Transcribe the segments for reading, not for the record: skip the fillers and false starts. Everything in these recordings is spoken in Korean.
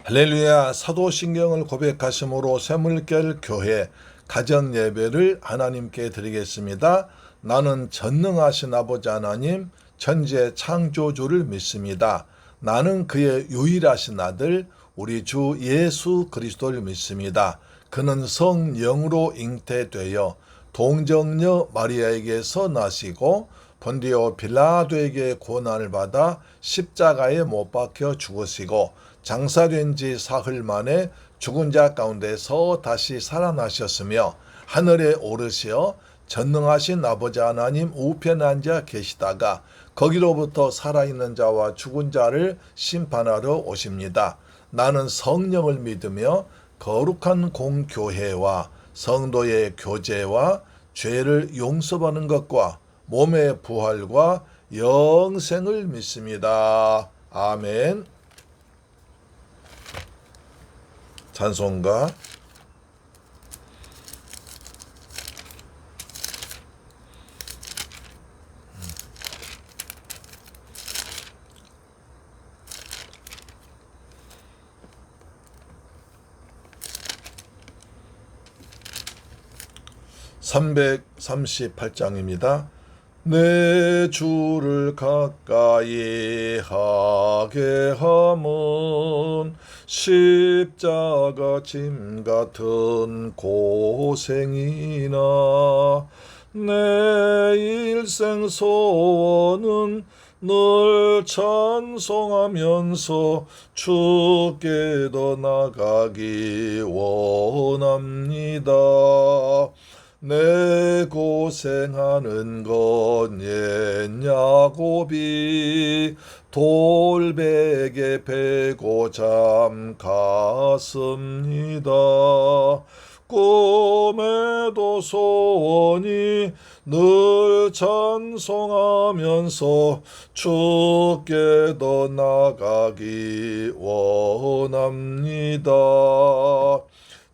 할렐루야. 사도신경을 고백하심으로 샘물결 교회 가정예배를 하나님께 드리겠습니다. 나는 전능하신 아버지 하나님 천지의 창조주를 믿습니다. 나는 그의 유일하신 아들 우리 주 예수 그리스도를 믿습니다. 그는 성령으로 잉태되어 동정녀 마리아에게서 나시고 본디오 빌라도에게 고난을 받아 십자가에 못 박혀 죽으시고 장사된 지 사흘 만에 죽은 자 가운데서 다시 살아나셨으며 하늘에 오르시어 전능하신 아버지 하나님 우편에 앉아 계시다가 거기로부터 살아있는 자와 죽은 자를 심판하러 오십니다. 나는 성령을 믿으며 거룩한 공교회와 성도의 교제와 죄를 용서받는 것과 몸의 부활과 영생을 믿습니다. 아멘. 찬송가 338장입니다. 내 주를 가까이 하게 함은 십자가 짐 같은 고생이나 내 일생 소원은 늘 찬송하면서 주께 더 나가기 원합니다. 내 고생하는 건 옛 야곱이 돌베개 베고 잠 갔습니다. 꿈에도 소원이 늘 찬송하면서 주께 더 나가기 원합니다.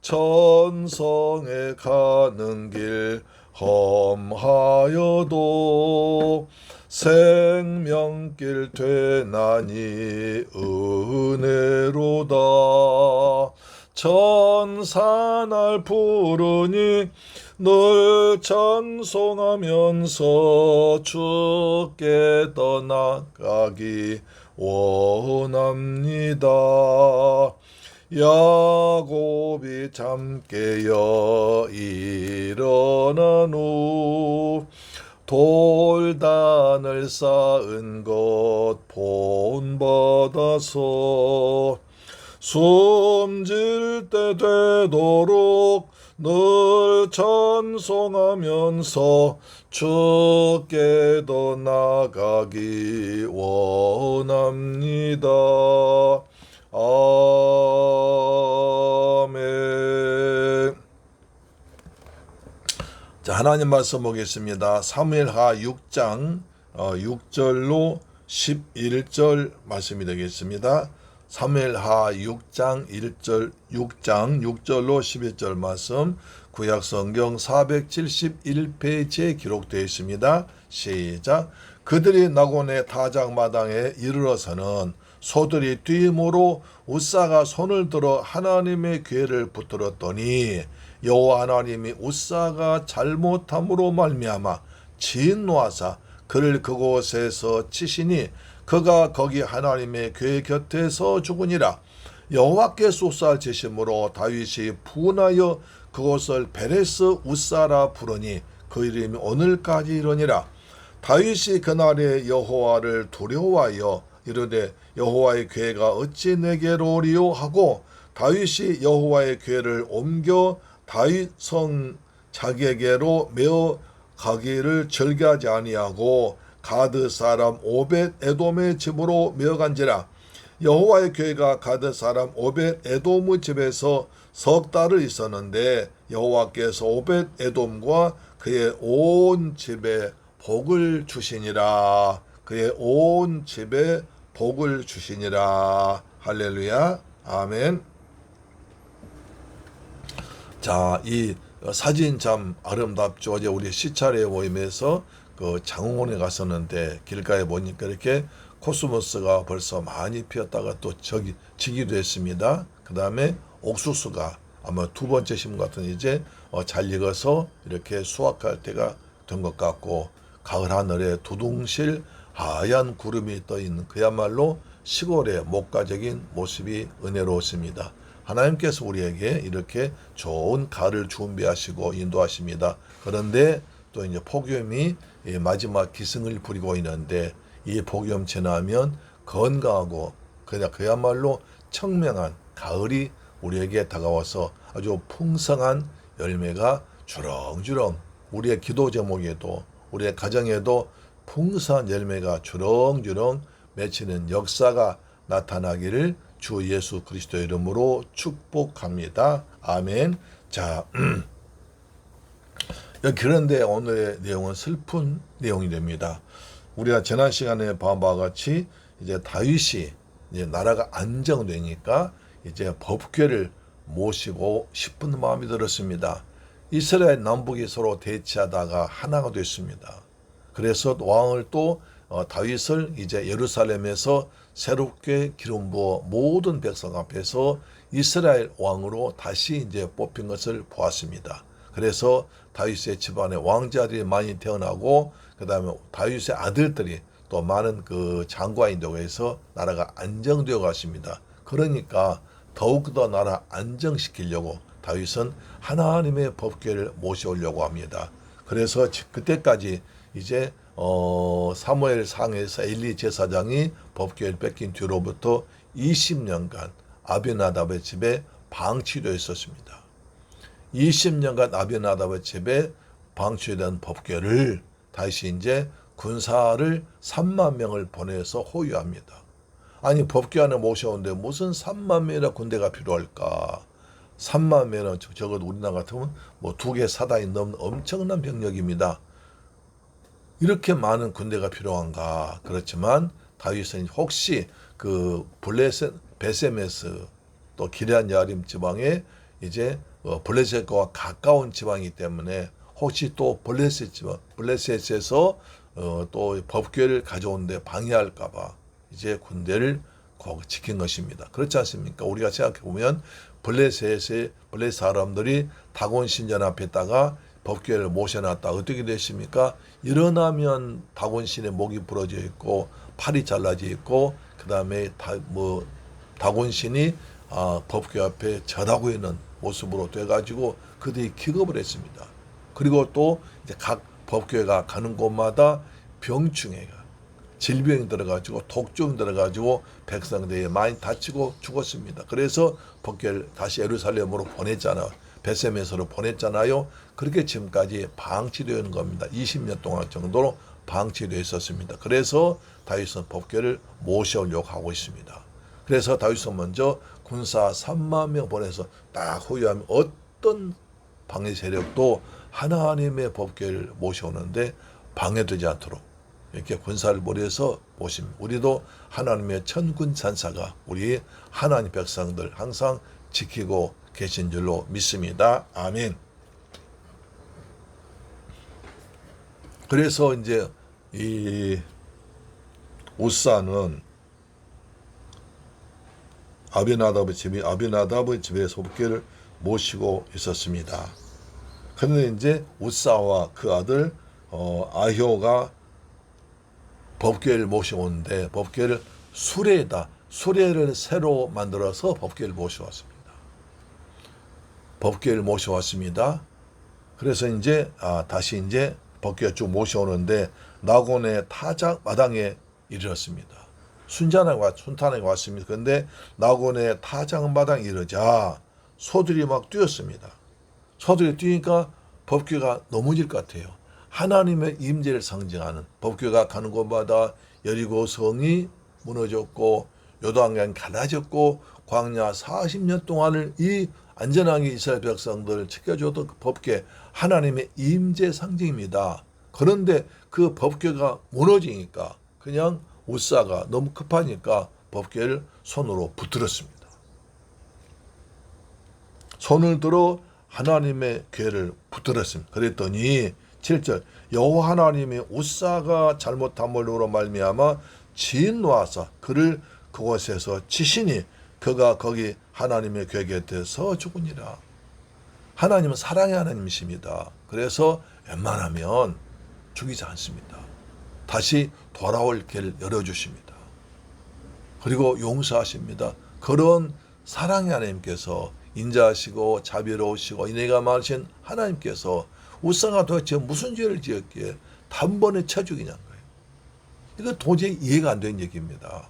천성에 가는 길 험하여도 생명길 되나니 은혜로다. 천사 날 부르니 늘 찬송하면서 주께 떠나가기 원합니다. 야곱이 잠 깨어 일어난 후 돌단을 쌓은 것 본받아서 숨질 때 되도록 늘 찬송하면서 주께 더 나가기 원합니다. 아멘. 자, 하나님 말씀 보겠습니다. 사무엘하 6장 6절로 11절 말씀이 되겠습니다. 사무엘하 6장 6절로 11절 말씀 구약성경 471페이지에 기록되어 있습니다. 시작. 그들이 나곤의 타작마당에 이르러서는 소들이 뒤이므로 웃사가 손을 들어 하나님의 궤를 붙들었더니 여호와 하나님이 웃사가 잘못함으로 말미암아 진노하사 그를 그곳에서 치시니 그가 거기 하나님의 궤 곁에서 죽으니라. 여호와께 쏟아지심으로 다윗이 분하여 그곳을 베레스 웃사라 부르니 그 이름이 오늘까지 이르니라. 다윗이 그날에 여호와를 두려워하여 이르되 여호와의 궤가 어찌 내게로 오리요 하고 다윗이 여호와의 궤를 옮겨 다윗 성 자기에게로 메어 가기를 절개하지 아니하고 가드 사람 오벳 에돔의 집으로 메어간지라. 여호와의 궤가 가드 사람 오벳 에돔의 집에서 석 달을 있었는데 여호와께서 오벳 에돔과 그의 온 집에 복을 주시니라. 그의 온 집에 복을 주시니라. 할렐루야. 아멘. 자, 이 사진 참 아름답죠. 어제 우리 시차례 모임에서 그 장흥원에 갔었는데 길가에 보니까 이렇게 코스모스가 벌써 많이 피었다가 또 지기도 했습니다. 그 다음에 옥수수가 아마 두 번째 심은 것 같은 이제 잘 익어서 이렇게 수확할 때가 된 것 같고, 가을 하늘에 두둥실 하얀 구름이 떠 있는 그야말로 시골의 목가적인 모습이 은혜로웠습니다. 하나님께서 우리에게 이렇게 좋은 가을을 준비하시고 인도하십니다. 그런데 또 이제 폭염이 마지막 기승을 부리고 있는데, 이 폭염 지나면 건강하고 그야말로 청명한 가을이 우리에게 다가와서 아주 풍성한 열매가 주렁주렁, 우리의 기도 제목에도 우리의 가정에도 풍성한 열매가 주렁주렁 맺히는 역사가 나타나기를 주 예수 그리스도 이름으로 축복합니다. 아멘. 자, 그런데 오늘의 내용은 슬픈 내용이 됩니다. 우리가 지난 시간에 본 바와 같이 이제 다윗이 이제 나라가 안정되니까 이제 법궤를 모시고 싶은 마음이 들었습니다. 이스라엘 남북이 서로 대치하다가 하나가 됐습니다. 그래서 왕을 또 다윗을 이제 예루살렘에서 새롭게 기름 부어 모든 백성 앞에서 이스라엘 왕으로 다시 이제 뽑힌 것을 보았습니다. 그래서 다윗의 집안에 왕자들이 많이 태어나고, 그 다음에 다윗의 아들들이 또 많은 그 장관이 되고 해서 나라가 안정되어 갔습니다. 그러니까 더욱더 나라 안정시키려고 다윗은 하나님의 법궤를 모셔오려고 합니다. 그래서 그때까지 이제 사무엘 상에서 엘리 제사장이 법궤를 뺏긴 뒤로부터 20년간 아비나답의 집에 방치되어 있었습니다. 20년간 아비나답의 집에 방치된 법궤를 다시 이제 군사를 3만 명을 보내서 호위합니다. 아니, 법궤 안에 모셔오는데 무슨 3만 명이나 군대가 필요할까? 3만 명은 적어도 우리나라 같으면 뭐 2개 사단이 넘는 엄청난 병력입니다. 이렇게 많은 군대가 필요한가? 그렇지만 다윗은 혹시 그 베세메스 또 기럇 야림 지방에 이제 블레셋과 가까운 지방이기 때문에 혹시 또 블레셋에서 또 법궤를 가져오는데 방해할까봐 이제 군대를 꼭 지킨 것입니다. 그렇지 않습니까? 우리가 생각해 보면 블레셋 사람들이 다곤 신전 앞에다가 법궤를 모셔놨다. 어떻게 됐습니까? 일어나면 다곤 신의 목이 부러져 있고 팔이 잘라져 있고, 그 다음에 다곤 신이 법궤 앞에 절하고 있는 모습으로 돼가지고 그들이 기겁을 했습니다. 그리고 또 이제 각 법궤가 가는 곳마다 병충해가 질병이 들어가지고 독종이 들어가지고 백성들이 많이 다치고 죽었습니다. 그래서 법궤를 다시 예루살렘으로 보냈잖아요. 베세메스로 보냈잖아요. 그렇게 지금까지 방치되어 있는 겁니다. 20년 동안 정도로 방치되어 있었습니다. 그래서 다윗은 법궤를 모셔오려고 하고 있습니다. 그래서 다윗은 먼저 군사 3만 명 보내서 딱 호위하면 어떤 방해 세력도 하나님의 법궤를 모셔오는데 방해되지 않도록 이렇게 군사를 보내서 모십니다. 우리도 하나님의 천군 천사가 우리 하나님 백성들 항상 지키고 계신 줄로 믿습니다. 아멘. 그래서 이제 이 우사는 아비나답의 집에서 법궤를 모시고 있었습니다. 그런데 이제 우사와 그 아들 아효가 법궤를 모셔오는데 법궤를 수레를 새로 만들어서 법궤를 모셔왔습니다. 법궤를 모셔왔습니다. 그래서 이제 다시 이제 법궤가 쭉 모셔오는데 나곤의 타작 마당에 이르렀습니다. 순탄하게 왔습니다. 그런데 나곤의 타작 마당에 이르자 소들이 막 뛰었습니다. 소들이 뛰니까 법궤가 넘어질 것 같아요. 하나님의 임재를 상징하는 법궤가 가는 곳마다 여리고 성이 무너졌고 요단강이 갈라졌고 광야 40년 동안을 이 안전하게 이스라엘 백성들을 지켜줬던 그 법궤, 하나님의 임재 상징입니다. 그런데 그 법궤가 무너지니까 그냥 우사가 너무 급하니까 법궤를 손으로 붙들었습니다. 손을 들어 하나님의 궤를 붙들었습니다. 그랬더니 7절 여호와 하나님이 우사가 잘못함으로 말미암아 지인 놓아서 그를 그곳에서 치시니 그가 거기 하나님의 궤 곁에 서 죽으니라. 하나님은 사랑의 하나님이십니다. 그래서 웬만하면 죽이지 않습니다. 다시 돌아올 길을 열어주십니다. 그리고 용서하십니다. 그런 사랑의 하나님께서 인자하시고 자비로우시고 은혜가 많으신 하나님께서 우사가 도대체 무슨 죄를 지었기에 단번에 쳐 죽이냐는 거예요. 이거 도저히 이해가 안 되는 얘기입니다.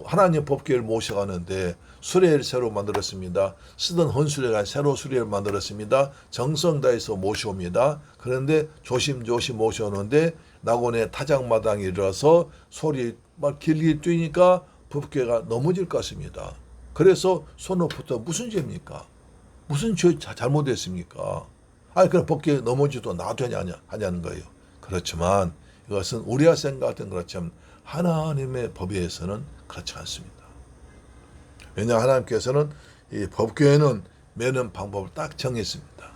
하나님 법궤를 모셔가는데 수레를 새로 만들었습니다. 쓰던 헌수레가 새로 수레를 만들었습니다. 정성 다해서 모셔옵니다. 그런데 조심조심 모셔오는데 낙원의 타작마당에 이르러서 소리 막 길게 뛰니까 법궤가 넘어질 것 같습니다. 그래서 손으로부터 무슨 죄입니까? 무슨 죄 잘못했습니까? 그럼 법궤 넘어지도 놔두냐 하냐는 거예요. 그렇지만 이것은 우리가 생각했던 것처럼 하나님의 법에서는 그렇지 않습니다. 왜냐 하나님께서는 이 법궤에는 매는 방법을 딱 정했습니다.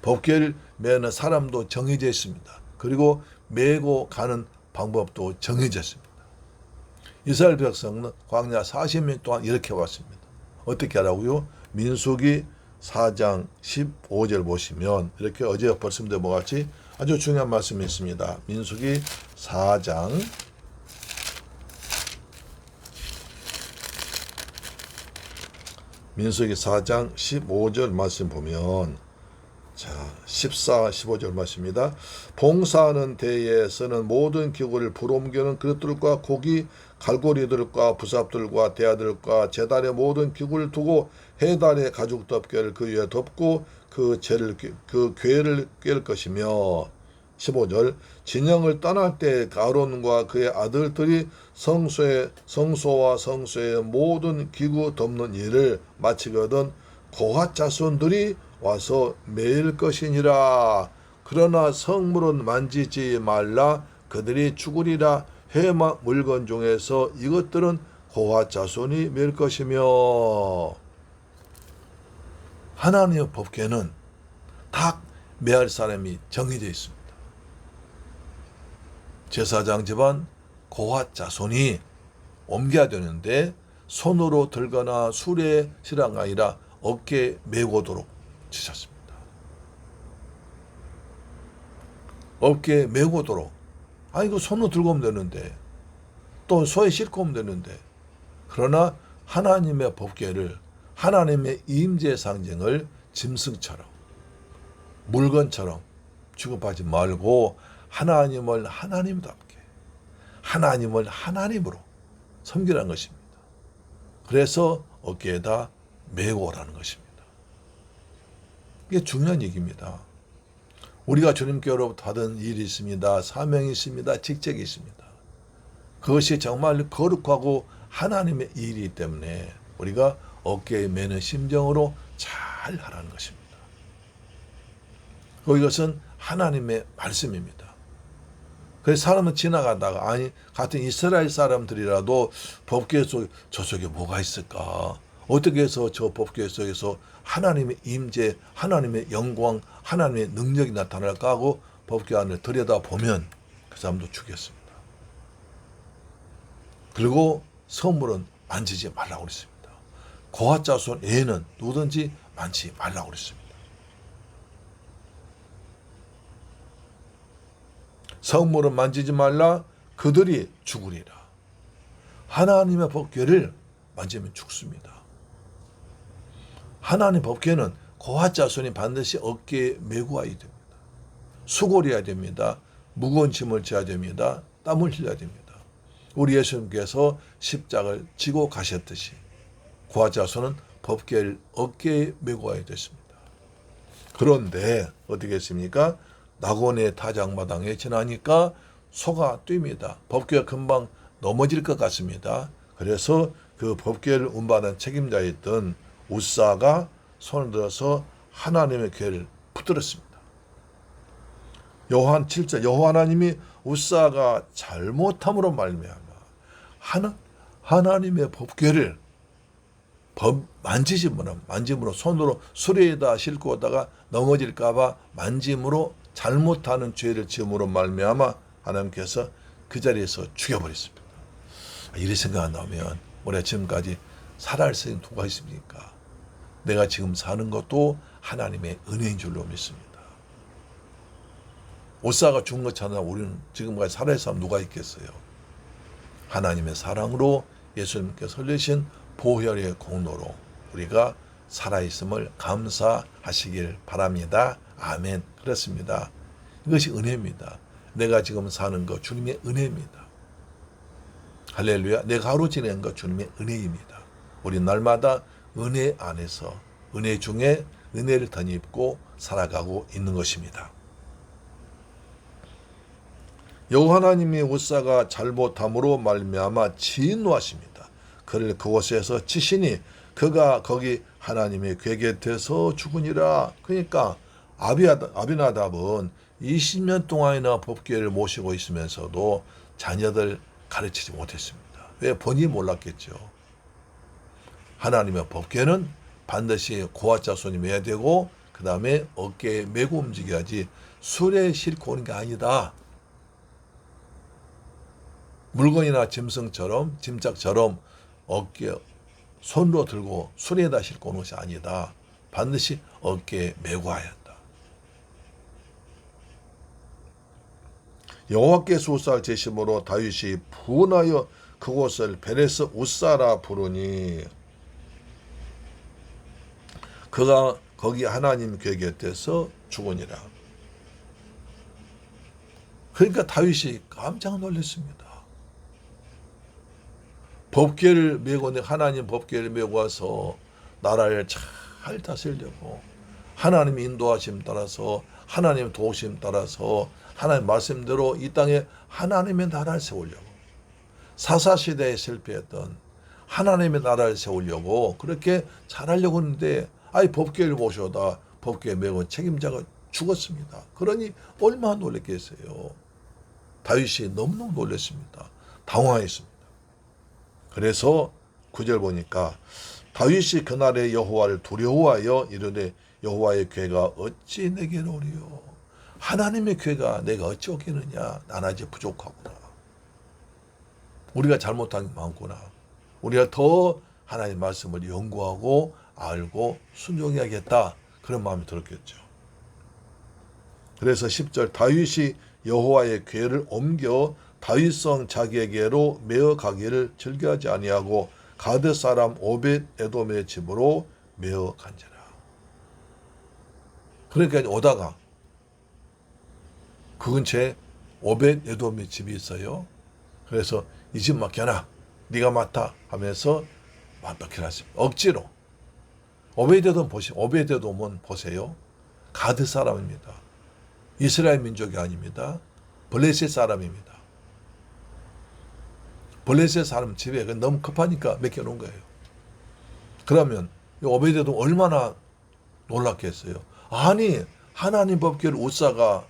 법궤를 매는 사람도 정해져 있습니다. 그리고 메고 가는 방법도 정해져 있습니다. 이스라엘 백성은 광야 40년 동안 이렇게 왔습니다. 어떻게 하라고요? 민수기 4장 15절 보시면 이렇게 어제 벌씀대 같이 아주 중요한 말씀이 있습니다. 민수기 4장 15절 말씀 보면 14, 15절 말씀입니다. 봉사하는 데에 쓰는 모든 기구를 불 옮기는 그릇들과 고기 갈고리들과 부삽들과 대야들과 제단의 모든 기구를 두고 해단의 가죽 덮개를 그 위에 덮고 그 궤를 꿰을 것이며 15절 진영을 떠날 때 아론과 그의 아들들이 성소와 성소의 모든 기구 덮는 일을 마치거든 고핫 자손들이 와서 매일 것이니라. 그러나 성물은 만지지 말라. 그들이 죽으리라. 해마 물건 중에서 이것들은 고핫 자손이 매일 것이며. 하나님의 법궤는 다 매할 사람이 정해져 있습니다. 제사장 집안 고핫 자손이 옮겨야 되는데 손으로 들거나 수레 실어가 아니라 어깨에 메고 오도록 지셨습니다. 어깨에 메고 오도록. 이거 손으로 들고 오면 되는데 또 소에 싣고 오면 되는데 그러나 하나님의 법궤를 하나님의 임재 상징을 짐승처럼 물건처럼 취급하지 말고 하나님을 하나님답게 하나님을 하나님으로 섬기라는 것입니다. 그래서 어깨에다 메고 오라는 것입니다. 이게 중요한 얘기입니다. 우리가 주님께로부터 받은 일이 있습니다. 사명이 있습니다. 직책이 있습니다. 그것이 정말 거룩하고 하나님의 일이기 때문에 우리가 어깨에 메는 심정으로 잘 하라는 것입니다. 이것은 하나님의 말씀입니다. 그래서 사람은 지나가다가 같은 이스라엘 사람들이라도 법궤 속 저쪽에 뭐가 있을까? 어떻게 해서 저 법궤 속에서 하나님의 임재, 하나님의 영광, 하나님의 능력이 나타날까 하고 법궤 안을 들여다보면 그 사람도 죽였습니다. 그리고 성물은 만지지 말라고 그랬습니다. 고핫 자손 애는 누구든지 만지지 말라고 그랬습니다. 성물은 만지지 말라. 그들이 죽으리라. 하나님의 법궤를 만지면 죽습니다. 하나님 법궤는 고핫 자손이 반드시 어깨에 메고 와야 됩니다. 수고해야 됩니다. 무거운 짐을 져야 됩니다. 땀을 흘려야 됩니다. 우리 예수님께서 십자가를 지고 가셨듯이 고핫 자손은 법궤를 어깨에 메고 와야 됐습니다. 그런데 어떻게 했습니까? 낙원의 타작마당에 지나니까 소가 뜁니다. 법궤가 금방 넘어질 것 같습니다. 그래서 그 법궤를 운반한 책임자였던 우사가 손을 들어서 하나님의 궤를 붙들었습니다. 요한 7절 여호와 하나님이 우사가 잘못함으로 말미암아 하나님의 법궤를 만짐으로 손으로 수레에다 싣고 오다가 넘어질까 봐 만짐으로 잘못하는 죄를 지음으로 말미암아 하나님께서 그 자리에서 죽여버렸습니다. 이런 생각 나면 우리가 지금까지 살아갈 수 있는 누가 있습니까? 내가 지금 사는 것도 하나님의 은혜인 줄로 믿습니다. 오사가 죽은 것처럼 우리는 지금까지 살아있는 사람 누가 있겠어요? 하나님의 사랑으로 예수님께서 흘리신 보혈의 공로로 우리가 살아있음을 감사하시길 바랍니다. 아멘. 그렇습니다. 이것이 은혜입니다. 내가 지금 사는 것 주님의 은혜입니다. 할렐루야. 내가 하루 지내는 것 주님의 은혜입니다. 우리 날마다 은혜 안에서 은혜 중에 은혜를 덧입고 살아가고 있는 것입니다. 여호와 하나님이 우사가 잘못함으로 말미암아 진노하십니다. 그를 그곳에서 치시니 그가 거기 하나님의 궤 곁에서 죽으니라. 그러니까 아비나답은 20년 동안이나 법궤를 모시고 있으면서도 자녀들 가르치지 못했습니다. 왜? 본인이 몰랐겠죠. 하나님의 법궤는 반드시 고아자손이 매야 되고 그 다음에 어깨에 메고 움직여야지 술에 싣고 오는 게 아니다. 물건이나 짐짝처럼 어깨 손으로 들고 수레에다 싣고 오는 것이 아니다. 반드시 어깨에 메고 와야 한다. 여호와께서 우사를 제심으로 다윗이 분하여 그곳을 베레스 우사라 부르니 그가 거기 하나님 궤 곁에서 죽으니라. 그러니까 다윗이 깜짝 놀랐습니다. 법궤를 메고 하나님 법궤를 메고 와서 나라를 잘 다스리려고 하나님 인도하심 따라서 하나님 도우심 따라서 하나님 말씀대로 이 땅에 하나님의 나라를 세우려고 사사시대에 실패했던 하나님의 나라를 세우려고 그렇게 잘하려고 했는데 법궤를 모셔다 법궤 메고 책임자가 죽었습니다. 그러니 얼마나 놀랐겠어요. 다윗이 너무너무 놀랐습니다. 당황했습니다. 그래서 9절 보니까 다윗이 그날에 여호와를 두려워하여 이르되 여호와의 궤가 어찌 내게로 오리요. 하나님의 궤가 내가 어찌 오겠느냐. 난 아직 부족하구나. 우리가 잘못한 게 많구나. 우리가 더 하나님의 말씀을 연구하고 알고 순종해야겠다. 그런 마음이 들었겠죠. 그래서 10절 다윗이 여호와의 궤를 옮겨 다윗성 자기에게로 메어 가기를 즐겨하지 아니하고 가드 사람 오벳 에돔의 집으로 메어 간지라. 그러니까 오다가 그 근처에 오벳 에돔의 집이 있어요. 그래서 이 집 맡겨놔. 네가 맡아 하면서 맡겨놨습니다. 억지로. 오벳 에돔은 보세요. 가드 사람입니다. 이스라엘 민족이 아닙니다. 블레셋 사람입니다. 블레셋 사람 집에 너무 급하니까 맡겨놓은 거예요. 그러면 오벳에돔 얼마나 놀랐겠어요. 아니 하나님 법궤를 우사가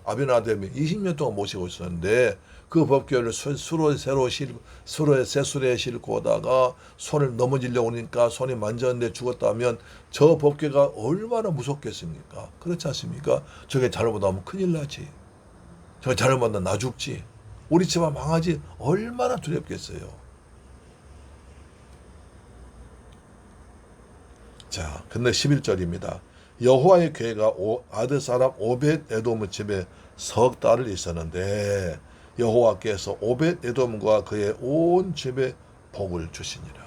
아비나답이 20년 동안 모시고 있었는데 그 법궤를 새수레에 싣고 오다가 손을 넘어지려고 하니까 손이 만졌는데 죽었다면 저 법궤가 얼마나 무섭겠습니까? 그렇지 않습니까? 저게 잘못하면 큰일 나지. 저게 잘못하면 나 죽지. 우리 집안 망하지. 얼마나 두렵겠어요. 자, 근데 11절입니다. 여호와의 궤가 아드 사람 오벳 에돔의 집에 석 달을 있었는데 여호와께서 오벳 에돔과 그의 온 집에 복을 주시니라.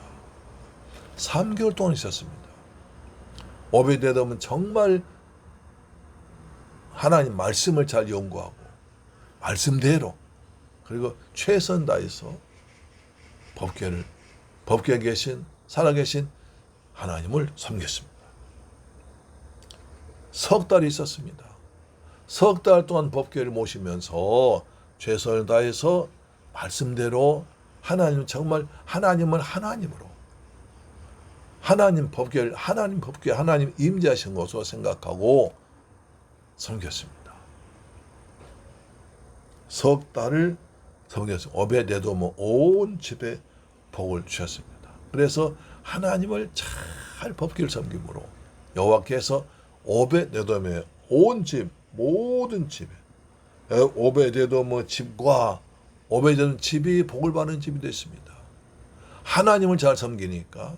3개월 동안 있었습니다. 오벳 에돔은 정말 하나님 말씀을 잘 연구하고 말씀대로 그리고 최선 다해서 법궤에 계신 살아계신 하나님을 섬겼습니다. 석 달이 있었습니다. 석 달 동안 법궤를 모시면서 최선을 다해서 말씀대로 하나님 정말 하나님은 하나님으로 하나님 법궤 하나님 임재하신 것으로 생각하고 섬겼습니다. 석 달을 섬겼습니다. 오벳 에돔은 온 집에 복을 주셨습니다. 그래서 하나님을 잘 법궤를 섬김으로 여호와께서 오벳 에돔의 온 집 모든 집에 오벳 에돔의 집과 오벳 에돔 집이 복을 받는 집이 됐습니다. 하나님을 잘 섬기니까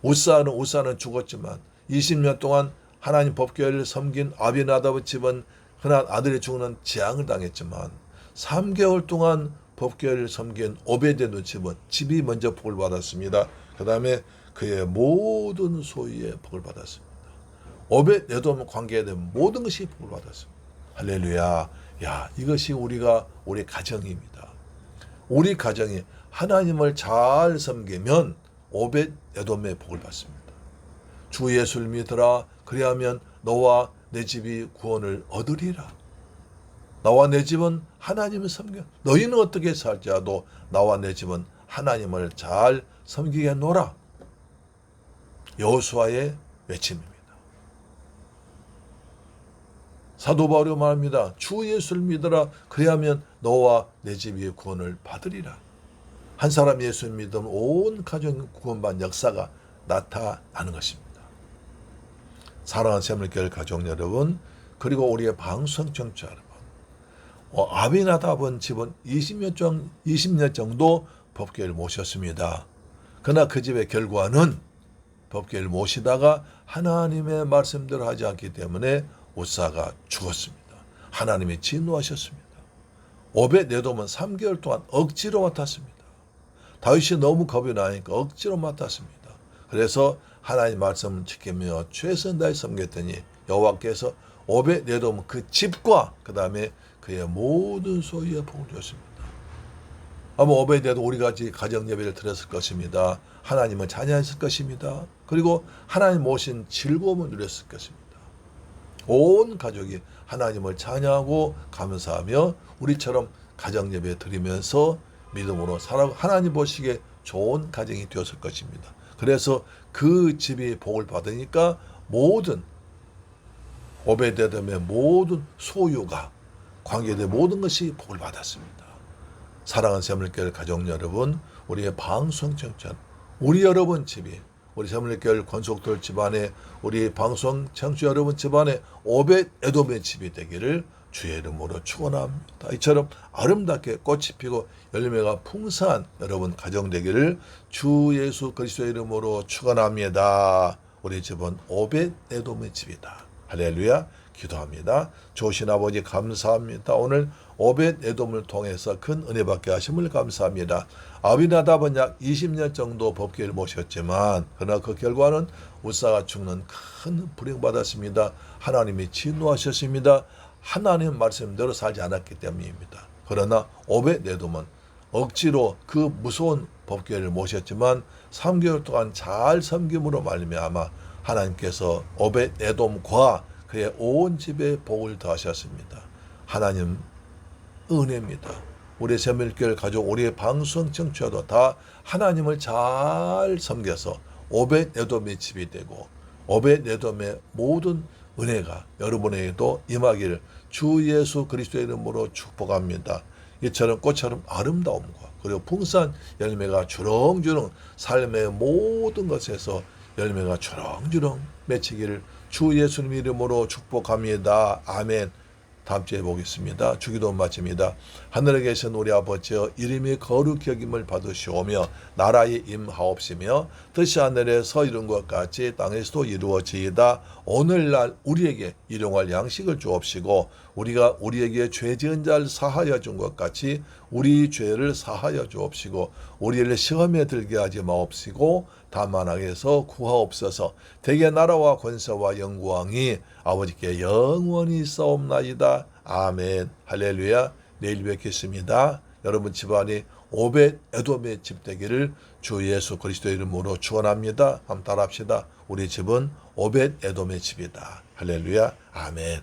우사는 죽었지만 20년 동안 하나님 법궤를 섬긴 아비나답의 집은 흔한 아들이 죽는 재앙을 당했지만 3개월 동안 법궤를 섬긴 오베데돔 집이 먼저 복을 받았습니다. 그 다음에 그의 모든 소유의 복을 받았습니다. 오베데돔 관계에 대한 모든 것이 복을 받았습니다. 할렐루야. 야, 이것이 우리 가정입니다. 우리 가정이 하나님을 잘 섬기면 오벳에돔의 복을 받습니다. 주 예수를 믿으라. 그리하면 너와 내 집이 구원을 얻으리라. 나와 내 집은 하나님을 섬겨. 너희는 어떻게 살지라도 나와 내 집은 하나님을 잘 섬기겠노라. 여호수아의 외침입니다. 사도 바울이 말합니다. 주 예수를 믿으라. 그리하면 너와 내 집이 구원을 받으리라. 한 사람 예수를 믿으면 온 가정이 구원받는 역사가 나타나는 것입니다. 사랑하는 새물교회 가족 여러분, 그리고 우리의 방송 청취자 여러분, 아비나답은 집은 20년 정도 법궤를 모셨습니다. 그러나 그 집의 결과는 법궤를 모시다가 하나님의 말씀대로 하지 않기 때문에 우사가 죽었습니다. 하나님이 진노하셨습니다. 오벳에돔은 3개월 동안 억지로 맡았습니다. 다윗이 너무 겁이 나니까 억지로 맡았습니다. 그래서 하나님 말씀을 지키며 최선 다해 섬겼더니 여호와께서 오벳에돔 그 집과 그 다음에 그의 모든 소유의 복을 줬습니다. 아마 오벳에돔 우리 같이 가정 예배를 드렸을 것입니다. 하나님을 찬양했을 것입니다. 그리고 하나님 모신 즐거움을 누렸을 것입니다. 온 가족이 하나님을 찬양하고 감사하며 우리처럼 가정 예배 드리면서 믿음으로 살아가고 하나님 보시기에 좋은 가정이 되었을 것입니다. 그래서 그 집이 복을 받으니까 모든 오벳에돔의 모든 소유가 관계된 모든 것이 복을 받았습니다. 사랑하는 새물교회 가족 여러분, 우리의 방송 청취자, 우리 여러분 집이 우리 새물교회 권속들 집안에 우리 방송 청취자 여러분 집안에 오벳에돔의 집이 되기를 주의 이름으로 축원합니다. 이처럼 아름답게 꽃이 피고 열매가 풍성한 여러분 가정 되기를 주 예수 그리스도의 이름으로 축원합니다. 우리 집은 오벳에돔의 집이다. 할렐루야. 기도합니다. 좋으신 아버지 감사합니다. 오늘 오벳에돔을 통해서 큰 은혜 받게 하심을 감사합니다. 아비나답은 약 20년 정도 법궤를 모셨지만 그러나 그 결과는 우사가 죽는 큰 불행받았습니다. 하나님이 진노하셨습니다. 하나님 말씀대로 살지 않았기 때문입니다. 그러나 오벳에돔은 억지로 그 무서운 법궤를 모셨지만 3개월 동안 잘 섬김으로 말미암아 하나님께서 오벳에돔과 그의 온 집에 복을 더하셨습니다. 하나님 은혜입니다. 우리 새물교회 가족, 우리의 방송 청취자도 다 하나님을 잘 섬겨서 오벳에돔의 집이 되고 오벳에돔의 모든 은혜가 여러분에게도 임하기를 주 예수 그리스도의 이름으로 축복합니다. 이처럼 꽃처럼 아름다움과 그리고 풍성한 열매가 주렁주렁 삶의 모든 것에서 열매가 주렁주렁 맺히기를 주 예수님 이름으로 축복합니다. 아멘. 다음 주에 보겠습니다. 주기도 마칩니다. 하늘에 계신 우리 아버지여 이름이 거룩히 여김을 받으시오며 나라의 임하옵시며 뜻이 하늘에서 이룬 것 같이 땅에서도 이루어지이다. 오늘날 우리에게 일용할 양식을 주옵시고 우리가 우리에게 죄 지은 자를 사하여 준 것 같이 우리 죄를 사하여 주옵시고 우리를 시험에 들게 하지 마옵시고 다만 악에서 구하옵소서. 대개 나라와 권세와 영광이 아버지께 영원히 있사옵나이다. 아멘. 할렐루야. 내일 뵙겠습니다. 여러분 집안이 오벳에돔의 집 되기를 주 예수 그리스도 이름으로 축원합니다. 한번 따라합시다. 우리 집은 오벳에돔의 집이다. 할렐루야. 아멘.